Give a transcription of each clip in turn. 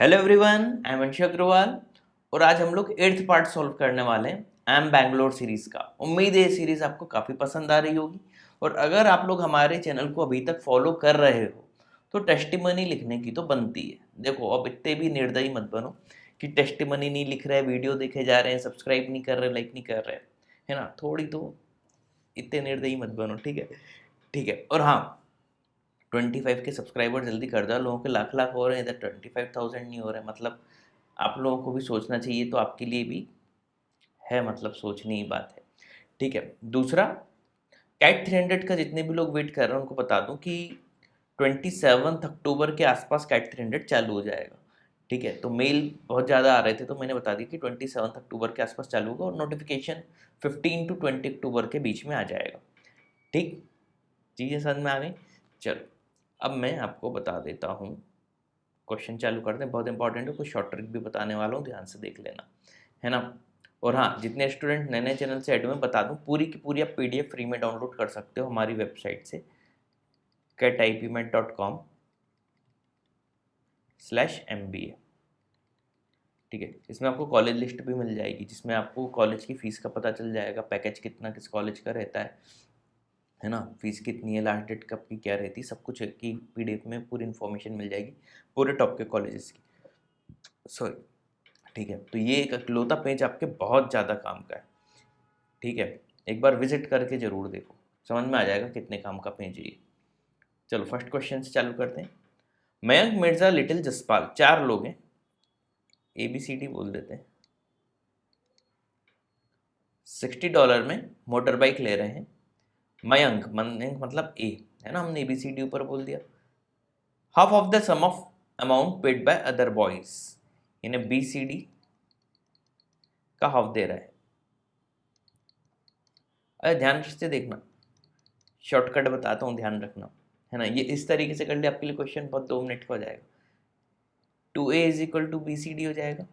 Hello everyone, I am Anshu Agrawal और आज हम लोग 8th पार्ट सॉल्व करने वाले हैं आई एम बैंगलोर सीरीज़ का। उम्मीद है ये सीरीज़ आपको काफ़ी पसंद आ रही होगी और अगर आप लोग हमारे चैनल को अभी तक फॉलो कर रहे हो तो टेस्टिमनी लिखने की तो बनती है। देखो, अब इतने भी निर्दयी मत बनो कि टेस्टिमनी नहीं लिख रहे, वीडियो देखे जा रहे हैं, सब्सक्राइब नहीं कर रहे, लाइक नहीं कर रहे, है ना। थोड़ी तो इतने निर्दयी मत बनो, ठीक है। ठीक है, और हाँ, 25 के सब्सक्राइबर जल्दी कर दो। लोगों के लाख लाख हो रहे हैं, इधर 25,000 नहीं हो रहे। मतलब आप लोगों को भी सोचना चाहिए, तो आपके लिए भी है, मतलब सोचने की बात है। ठीक है, दूसरा, कैट 300 का जितने भी लोग वेट कर रहे हैं उनको बता दूं कि 27 अक्टूबर के आसपास कैट 300 चालू हो जाएगा। ठीक है, तो मेल बहुत ज़्यादा आ रहे थे तो मैंने बता दिया कि 27 अक्टूबर के आसपास चालू होगा और नोटिफिकेशन 15 to 20 अक्टूबर के बीच में आ जाएगा। ठीक, चीज़ें समझ में आ गई। चलो, अब मैं आपको बता देता हूँ। क्वेश्चन चालू करते हैं, बहुत इंपॉर्टेंट है, कुछ शॉर्ट ट्रिक भी बताने वाला हूँ, ध्यान से देख लेना, है ना। और हाँ, जितने स्टूडेंट नए नए चैनल से ऐड हुए बता दूँ, पूरी की पूरी आप PDF फ्री में डाउनलोड कर सकते हो हमारी वेबसाइट से catipmet.com/MBA। ठीक है, इसमें आपको कॉलेज लिस्ट भी मिल जाएगी जिसमें आपको कॉलेज की फ़ीस का पता चल जाएगा, पैकेज कितना किस कॉलेज का रहता है ना, फीस कितनी है, लास्ट डेट कब की क्या रहती है, सब कुछ की PDF में पूरी इन्फॉर्मेशन मिल जाएगी पूरे टॉप के कॉलेजेस की। सॉरी, ठीक है, तो ये एक इकलौता पेज आपके बहुत ज़्यादा काम का है। ठीक है, एक बार विजिट करके ज़रूर देखो, समझ में आ जाएगा कितने काम का पेज है ये। चलो, फर्स्ट क्वेश्चन से चालू करते हैं। मयंक, मिर्ज़ा, लिटिल, जसपाल, 4 लोग हैं, ABCD बोल देते हैं। $60 में मोटर बाइक ले रहे हैं। मयंक मतलब ए, है ना, हमने ABCD ऊपर बोल दिया। Half of the sum of amount paid by other boys, यानी BCD का हाफ दे रहा है। अरे ध्यान से देखना, शॉर्टकट बताता हूँ, ध्यान रखना, है ना। ये इस तरीके से कर ले, आपके लिए क्वेश्चन बहुत 2 मिनट का हो जाएगा। 2A = BCD हो जाएगा,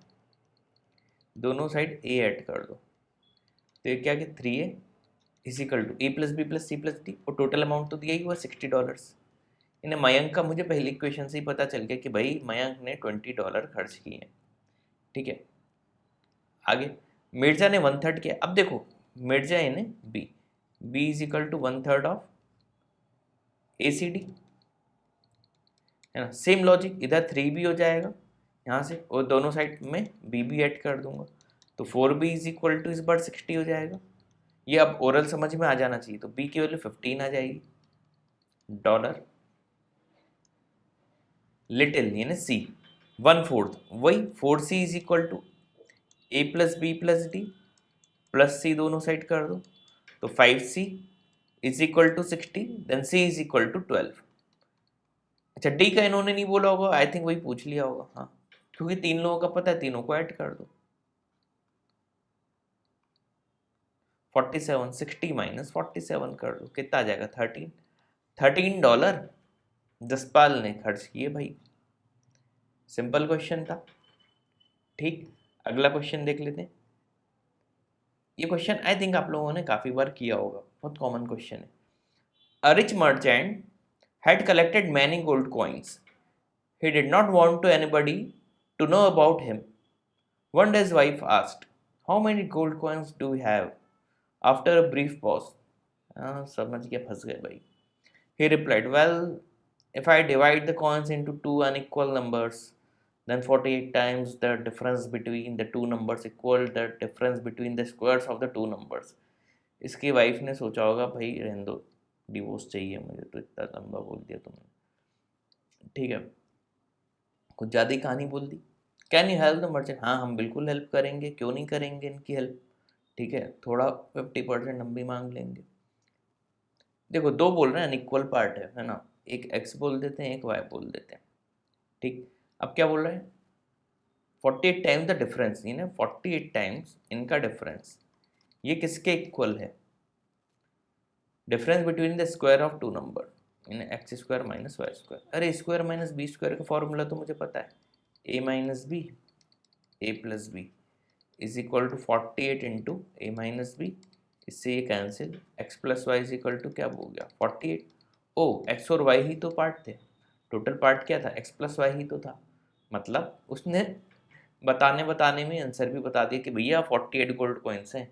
दोनों साइड A ऐड कर दो, तो ये क्या कि 3A = A + B + C + D, और टोटल अमाउंट तो दिया ही हुआ $60। इन्हें मयंक का मुझे पहले क्वेश्चन से ही पता चल गया कि भाई मयंक ने $20 खर्च किए हैं। ठीक है, आगे मिर्जा ने 1/3 किया। अब देखो, मिर्जा ने B = 1/3 ऑफ ACD, है ना। सेम लॉजिक, इधर 3B हो जाएगा यहाँ से, और दोनों साइड में B भी ऐड कर दूंगा, तो 4B = इस बार 60 हो जाएगा। ये अब ओरल समझ में आ जाना चाहिए, तो B की वैल्यू 15 आ जाएगी डॉलर। लिटिल यानी C 1/4, वही 4C = A + B + D + C, दोनों साइड कर दो, तो 5C = 60, देन C = 12। अच्छा, डी का इन्होंने नहीं बोला होगा, आई थिंक वही पूछ लिया होगा, हाँ, क्योंकि 3 लोगों का पता है, तीनों को ऐड कर दो। 47, 60 - 47 कर दो, कितना आ जाएगा? 13 $13 जसपाल ने खर्च किए भाई। सिंपल क्वेश्चन था। ठीक, अगला क्वेश्चन देख लेते हैं। ये क्वेश्चन आई थिंक आप लोगों ने काफी बार किया होगा, बहुत कॉमन क्वेश्चन है। A rich merchant had collected many gold coins. He did not want to anybody to know about him. One day his wife asked, "How many gold coins do you have?" After a brief pause, समझ गया, फंस गए भाई। He replied, "Well, if I divide the coins into two unequal numbers, then 48 times the difference between the two numbers equal the difference between the squares of the two numbers." इसकी wife ने सोचा होगा, भाई रहने दो, divorce चाहिए मुझे, तो इतना लंबा बोल दिया तुमने। ठीक है, कुछ ज़्यादा ही कहानी बोल दी। Can you help the merchant? हाँ, हम बिल्कुल हेल्प करेंगे, क्यों नहीं करेंगे इनकी हेल्प। ठीक है, थोड़ा 50% हम भी मांग लेंगे। देखो, दो बोल रहे हैं, अनइक्वल पार्ट है ना, एक x बोल देते हैं, एक y बोल देते हैं। ठीक, अब क्या बोल रहे हैं? 48 टाइम्स द डिफरेंस, यानी 48 टाइम्स इनका डिफरेंस, ये किसके इक्वल है? Difference between the square of two number, यानी x² - y²। अरे स्क्वायर माइनस बी स्क्वायर का फॉर्मूला तो मुझे पता है, a - b a + b = 48 × a - b। इससे ये कैंसिल, x + y = क्या हो गया? 48। ओ, x और y ही तो पार्ट थे, टोटल पार्ट क्या था? x + y ही तो था, मतलब उसने बताने में आंसर भी बता दिया कि भैया 48 गोल्ड कॉइन्स हैं।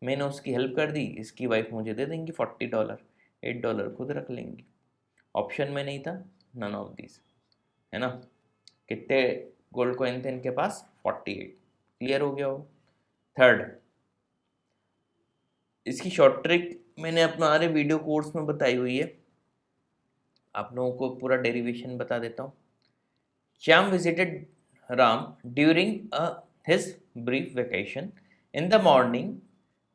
मैंने उसकी हेल्प कर दी, इसकी वाइफ मुझे दे देंगी $40, $8 खुद रख लेंगी। ऑप्शन में नहीं था नन ऑफ दिस, है ना। कितने गोल्ड कॉइन थे इनके पास? 48। क्लियर हो गया हो। थर्ड, इसकी शॉर्ट ट्रिक मैंने अपने वीडियो कोर्स में बताई हुई है, आप लोगों को पूरा डेरिवेशन बता देता हूँ। Shyam visited Ram during his brief vacation. In the morning,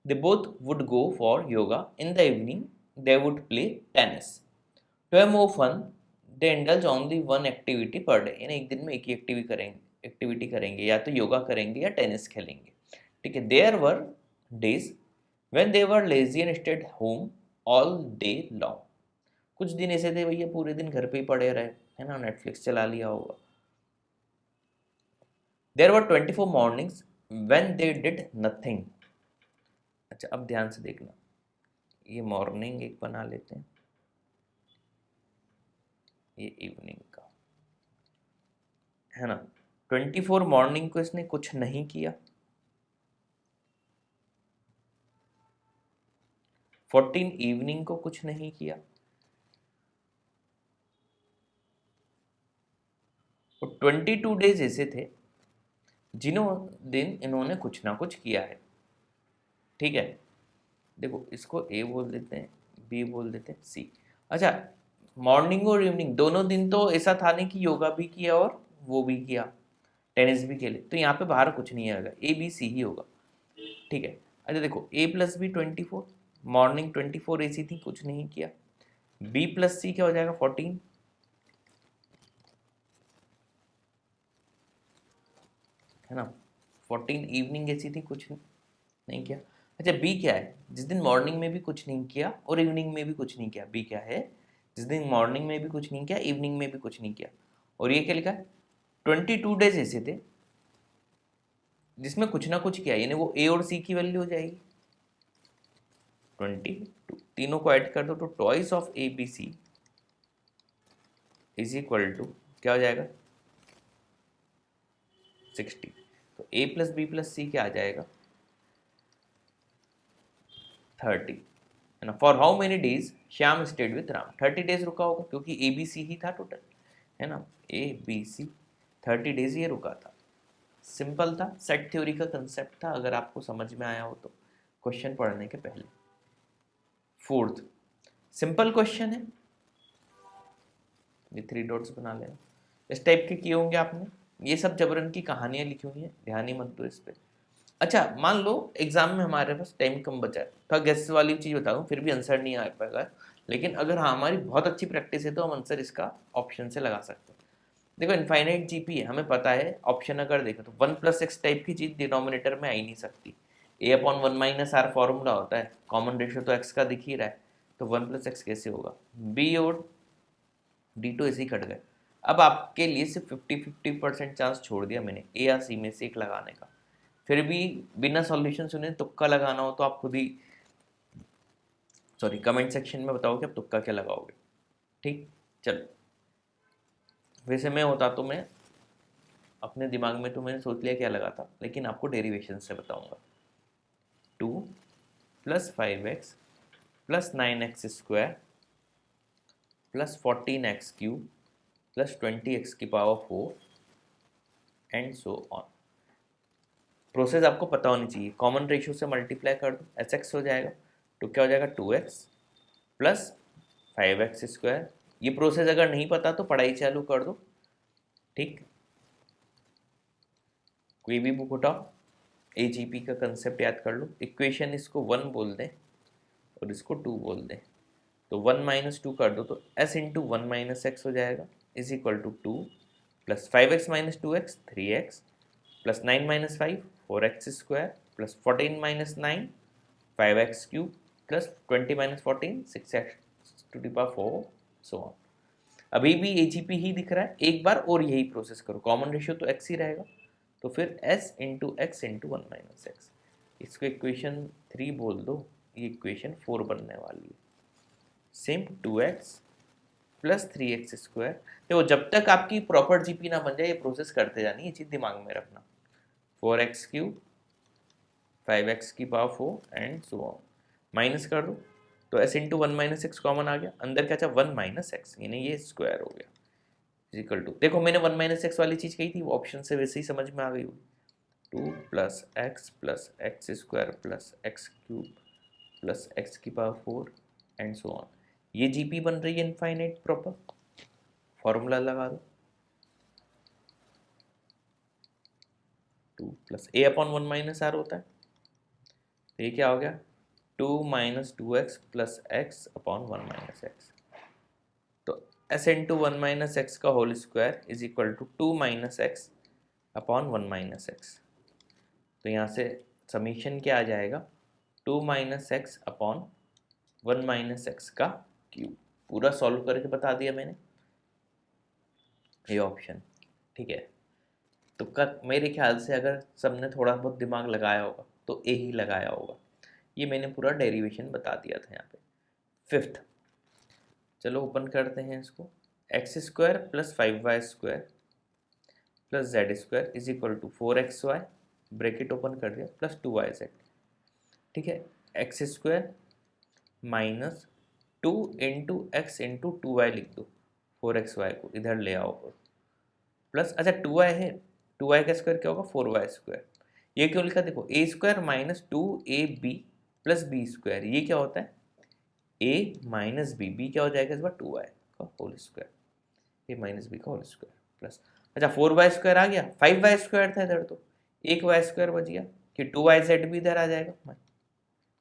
they both would go for yoga. In the evening, they would play tennis. To have more fun, they indulge only one activity per day. यानी एक दिन में एक ही activity करेंगे, या तो योगा करेंगे या टेनिस खेलेंगे। ठीक है। There were days when they were lazy and stayed home all day long. कुछ दिन ऐसे थे भैया पूरे दिन घर पे ही पड़े रहे, है ना, नेटफ्लिक्स चला लिया होगा। There were 24 mornings when they did nothing. अच्छा, अब ध्यान से देखना, ये मॉर्निंग एक बना लेते हैं, ये इवनिंग का, है ना। 24 मॉर्निंग को इसने कुछ नहीं किया, 14 इवनिंग को कुछ नहीं किया, और 22 डेज ऐसे थे जिन्हों दिन इन्होंने कुछ ना कुछ किया है। ठीक है, देखो इसको ए बोल देते हैं, बी बोल देते हैं, सी। अच्छा, मॉर्निंग और इवनिंग दोनों दिन तो ऐसा था नहीं कि योगा भी किया और वो भी किया, टेनिस भी खेले, तो यहाँ पे बाहर कुछ नहीं आएगा, ए बी सी ही होगा। ठीक है। अच्छा देखो, ए प्लस बी 24, मॉर्निंग 24 ऐसी थी, कुछ नहीं किया। बी प्लस सी क्या हो जाएगा? 14, है ना। 14 इवनिंग ऐसी थी, कुछ नहीं किया। अच्छा, बी क्या है? जिस दिन मॉर्निंग में भी कुछ नहीं किया और इवनिंग में भी कुछ नहीं किया, बी क्या है? जिस दिन मॉर्निंग में भी कुछ नहीं किया, इवनिंग में भी कुछ नहीं किया। और ये क्या लिखा है? 22 डेज ऐसे थे जिसमें कुछ ना कुछ किया, यानी वो ए और सी की वैल्यू हो जाएगी 22। तीनों को ऐड कर दो तो twice of a b c is equal to क्या हो जाएगा? 60। तो a plus b plus c क्या आ जाएगा? 30, है ना। For how many days Shyam stayed with Ram? 30 days रुका होगा, क्योंकि ए बी सी ही था टोटल, है ना। ए बी सी 30 डेज ये रुका था। सिंपल था, सेट थ्योरी का कंसेप्ट था, अगर आपको समझ में आया हो तो क्वेश्चन पढ़ने के पहले। फोर्थ, सिंपल क्वेश्चन है, ये 3 डॉट्स बना लेना। इस टाइप के किए होंगे आपने, ये सब जबरन की कहानियां लिखी हुई हैं, ध्यान ही मत दो इस पे। अच्छा, मान लो एग्जाम में हमारे पास टाइम कम बचा है, तो गैस वाली चीज़ बता दूँ, फिर भी आंसर नहीं आ पाएगा, लेकिन अगर हाँ हमारी बहुत अच्छी प्रैक्टिस है तो हम आंसर इसका ऑप्शन से लगा सकते हैं। देखो, इनफाइनाइट जीपी है, हमें पता है, ऑप्शन अगर देखो तो 1+x टाइप की चीज़ डिनोमिनेटर में आ ही नहीं सकती। a/1 - r फॉर्मूला होता है, कॉमन रेशियो तो x का दिख ही रहा है, तो 1+x कैसे होगा? b और d तो ऐसे ही कट गए। अब आपके लिए सिर्फ 50-50% चांस छोड़ दिया मैंने, ए या सी में से एक लगाने का। फिर भी बिना सॉल्यूशन सुने तुक्का लगाना हो तो आप खुद ही कमेंट सेक्शन में बताओ कि आप तुक्का क्या लगाओगे। ठीक, चलो। वैसे मैं होता तो मैं अपने दिमाग में तो मैंने सोच लिया क्या लगा था, लेकिन आपको डेरिवेशन से बताऊंगा। 2 + 5x + 9x² + 14x³ + 20x⁴ and so on. Process आपको पता होनी चाहिए, कॉमन रेशियो से मल्टीप्लाई कर दो, sx हो जाएगा, तो क्या हो जाएगा? 2x + 5x²। ये प्रोसेस अगर नहीं पता तो पढ़ाई चालू कर दो, ठीक। कोई भी बुक उठाओ, एजीपी का कंसेप्ट याद कर लो, इक्वेशन इसको 1 बोल दें और इसको 2 बोल दें, तो 1 - 2 कर दो तो s × 1 - x हो जाएगा, is equal to 2 + 5x - 2x 3x + 9 - 5 4x² + 14 - 9 5x³ + 20 - 14 6x⁴ so on. अभी भी एजीपी ही दिख रहा है, एक बार और यही प्रोसेस करो, कॉमन रेशियो तो x ही रहेगा, तो फिर s × x × 1 - x, इसको इक्वेशन 3 बोल दो, ये इक्वेशन 4 बनने वाली है। Same 2x plus 3x²। देखो जब तक आपकी प्रॉपर जीपी ना बन जाए ये प्रोसेस करते जानी, ये चीज़ दिमाग में रखना। 4x³ 5x⁴ and so on. Minus कर दो तो s into 1 minus x common आ गया, अंदर क्या था 1 माइनस एक्स, यानी ये स्क्वायर हो गया इक्वल टू, देखो मैंने 1 माइनस एक्स वाली चीज़ कही थी, वो ऑप्शन से वैसे ही समझ में आ गई होगी। 2 plus x² plus x³ plus x⁴ and so on. ये जीपी बन रही है इनफाइनाइट प्रॉपर। फॉर्मूला लगा दो 2 plus a upon 1 minus r होता है, तो ये क्या हो गया 2 minus 2x plus x upon 1 minus x. तो s इंटू 1 माइनस एक्स का whole square is equal to 2 minus x upon 1 minus x. तो यहाँ से समीशन क्या आ जाएगा 2 minus x upon 1 minus x का क्यूब। पूरा सॉल्व करके बता दिया मैंने, ये ऑप्शन। ठीक है, तो मेरे ख्याल से अगर सबने थोड़ा बहुत दिमाग लगाया होगा तो ए ही लगाया होगा। ये मैंने पूरा डेरिवेशन बता दिया था यहाँ पे। फिफ्थ, चलो ओपन करते हैं इसको। x² plus 5y² plus z² is equal to 4xy, bracket open कर दिया, प्लस 2yz। ठीक है, x² minus 2 into x into 2y लिख दो, 4xy को इधर ले आओ, प्लस अच्छा 2y है, 2y का स्क्वायर क्या होगा 4y²। ये क्यों लिखा देखो a² minus 2ab plus b², ये क्या होता है a माइनस b क्या हो जाएगा इस बार 2y का whole square, a minus b का होल स्क्वायर प्लस अच्छा 4y² आ गया, 5y² था इधर, तो एक y² बच गया कि 2yz भी इधर आ जाएगा।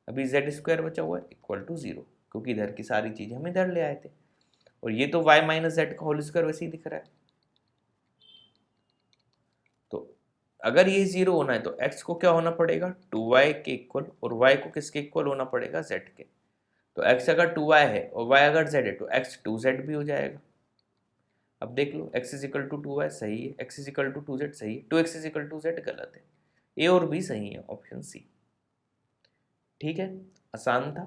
अभी z² बचा हुआ है इक्वल टू 0, क्योंकि इधर की सारी चीजें हम इधर ले आए थे, और ये तो y माइनस जेड का होल स्क्वायर वैसे ही दिख रहा है। तो अगर ये 0 होना है तो x को क्या होना पड़ेगा 2y के इक्वल, और y को किसके इक्वल होना पड़ेगा z के। तो x अगर 2y है और y अगर z है तो x 2z भी हो जाएगा। अब देख लो x is equal to 2y सही है, x is equal to 2z सही है, 2x is equal to z गलत है। ए और बी सही है, ऑप्शन सी। ठीक है, आसान था।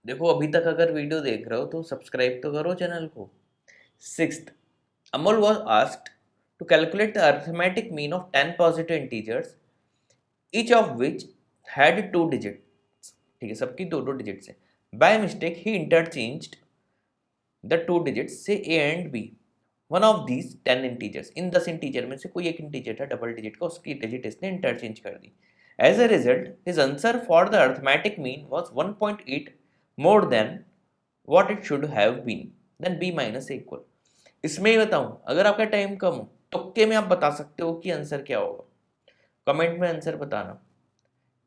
देखो अभी तक अगर वीडियो देख रहे हो तो सब्सक्राइब तो करो चैनल को। Sixth, Amol was asked to calculate the arithmetic mean of 10 positive integers each of which had 2 digits. ठीक है, सबकी दो दो डिजिट्स है। बाय मिस्टेक ही इंटरचेंज्ड द 2 डिजिट्स से a and b, one of these 10 integers, इन 10 इंटीजर में से कोई एक इंटीजर था डबल डिजिट का, उसकी डिजिट इसने इंटरचेंज कर दी। As a result his answer for the arithmetic mean was 1.8 more than what it should have been, then b minus equal. इसमें ही बताऊं, अगर आपका टाइम कम हो तुक्के में आप बता सकते हो कि आंसर क्या होगा, कमेंट में आंसर बताना।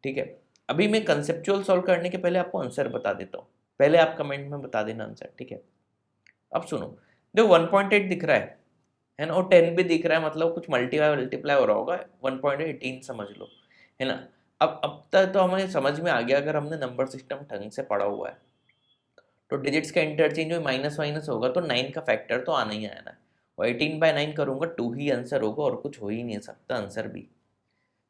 ठीक है, अभी मैं कंसेप्चुअल सॉल्व करने के पहले आपको आंसर बता देता हूँ, पहले आप कमेंट में बता देना आंसर। ठीक है, अब सुनो, देखो 1.8 दिख रहा है ना, और 10 भी दिख रहा है, मतलब कुछ मल्टीप्लाई हो रहा होगा, 1.18 समझ लो, है ना। अब तक तो हमें समझ में आ गया, अगर हमने नंबर सिस्टम ढंग से पढ़ा हुआ है तो डिजिट्स का इंटरचेंज में माइनस माइनस होगा तो 9 का फैक्टर तो आना ही आना है, और 18/9 करूंगा 2 ही आंसर होगा, और कुछ हो ही नहीं सकता आंसर भी।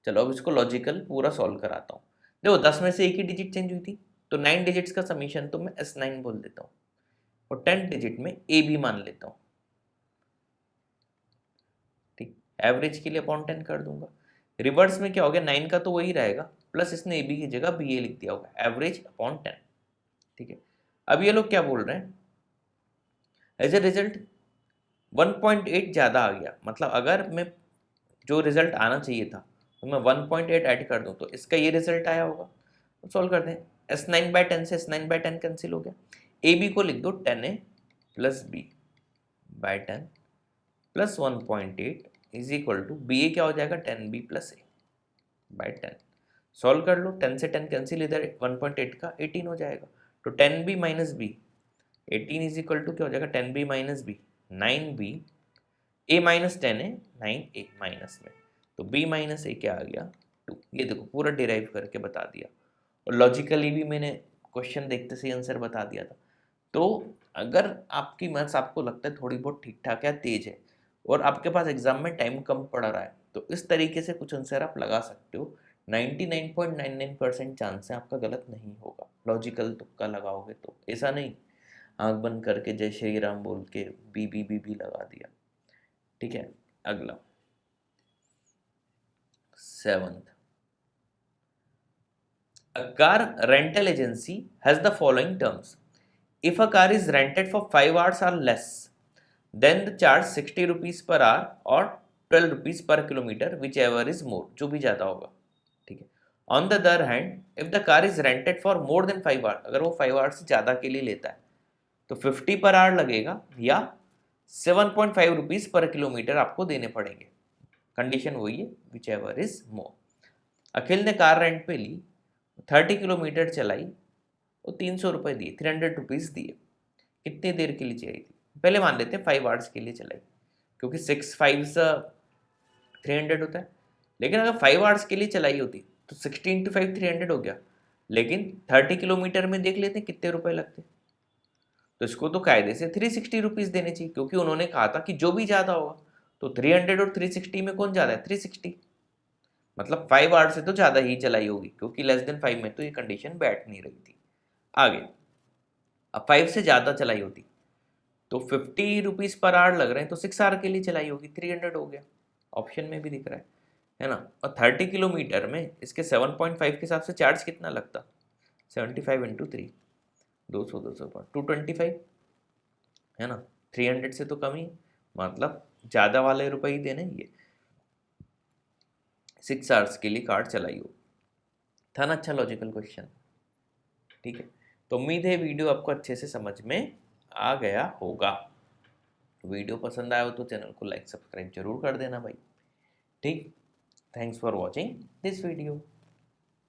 चलो अब इसको लॉजिकल पूरा सॉल्व कराता हूँ। देखो 10 में से एक ही डिजिट चेंज हुई थी, तो 9 डिजिट्स का समीशन तो मैं S9 बोल देता हूँ, और 10 डिजिट में ए बी मान लेता हूँ। ठीक, एवरेज के लिए अपॉन 10 कर दूंगा। रिवर्स में क्या हो गया 9 का तो वही रहेगा, प्लस इसने ए बी की जगह बी ए लिख दिया होगा, एवरेज अपॉन 10। ठीक है, अब ये लोग क्या बोल रहे हैं, एज ए रिजल्ट 1.8 ज़्यादा आ गया, मतलब अगर मैं जो रिजल्ट आना चाहिए था तो मैं 1.8 ऐड कर दूं तो इसका ये रिजल्ट आया होगा। तो सॉल्व करते हैं, S9/10 से S9/10 कैंसिल हो गया, ए बी को लिख दो 10a plus b by 10 plus 1.8 is equal to b a क्या हो जाएगा 10b प्लस ए बाय 10। सॉल्व कर लो, 10 से 10 कैंसिल, इधर 1.8 का 18 हो जाएगा, तो 10b minus b 18 is equal to क्या हो जाएगा 10b minus B 9b, a minus 10 है 9a माइनस में, तो b माइनस ए क्या आ गया 2। ये देखो पूरा डिराइव करके बता दिया, और लॉजिकली भी मैंने क्वेश्चन देखते से आंसर बता दिया था। तो अगर आपकी मैथ्स आपको लगता है थोड़ी बहुत ठीक ठाक है, तेज है, और आपके पास एग्जाम में टाइम कम पड़ रहा है, तो इस तरीके से कुछ आंसर आप लगा सकते हो। 99.99% चांस है आपका गलत नहीं होगा, लॉजिकल तुक्का लगाओगे तो। ऐसा नहीं आंख बंद करके जय श्री राम बोल के बी लगा दिया। ठीक है, अगला 7th, a car rental agency has the following terms. If a car is rented for 5 hours or less, then the charge 60 rupees per hour or 12 rupees per kilometer, whichever is more, जो भी ज़्यादा होगा। ठीक है, on the other hand, if the car is rented for more than 5 hours, अगर वो 5 hours से ज़्यादा के लिए लेता है तो 50 पर आवर लगेगा या 7.5 रुपीज़ पर किलोमीटर आपको देने पड़ेंगे। कंडीशन वही है, whichever is more। अखिल ने कार रेंट पे ली, 30 किलोमीटर चलाई, वो 300 रुपये दिए, 300 रुपीज़ दिए। कितनी देर के लिए चाहिए थी? पहले मान लेते हैं 5 आवर्स के लिए चलाई, क्योंकि 6 5 300 होता है। लेकिन अगर 5 आवर्स के लिए चलाई होती तो 16 × 5 300 हो गया। लेकिन 30 किलोमीटर में देख लेते हैं कितने रुपए लगते, तो इसको तो कायदे से 360 रुपीज़ देने चाहिए, क्योंकि उन्होंने कहा था कि जो भी ज़्यादा होगा। तो 300 और 360 में कौन ज़्यादा है? 360, मतलब 5 आवर्स से तो ज़्यादा ही चलाई होगी, क्योंकि लेस देन 5 में तो ये कंडीशन बैठ नहीं रही थी। आगे, अब 5 से ज़्यादा चलाई होती तो 50 रुपीज़ पर आवर लग रहे हैं, तो 6 आवर के लिए चलाई होगी, 300 हो गया। ऑप्शन में भी दिख रहा है ना। और 30 किलोमीटर में इसके 7.5 के हिसाब से चार्ज कितना लगता? 75 × 3, 200 225 है ना। 300 से तो कम ही, मतलब ज़्यादा वाले रुपए ही देने। ये 6 आवर्स के लिए कार चलाई हो, था ना अच्छा लॉजिकल क्वेश्चन। ठीक है, तो उम्मीद है वीडियो आपको अच्छे से समझ में आ गया होगा। वीडियो पसंद आया हो तो चैनल को लाइक सब्सक्राइब जरूर कर देना भाई। ठीक, thanks for watching this video.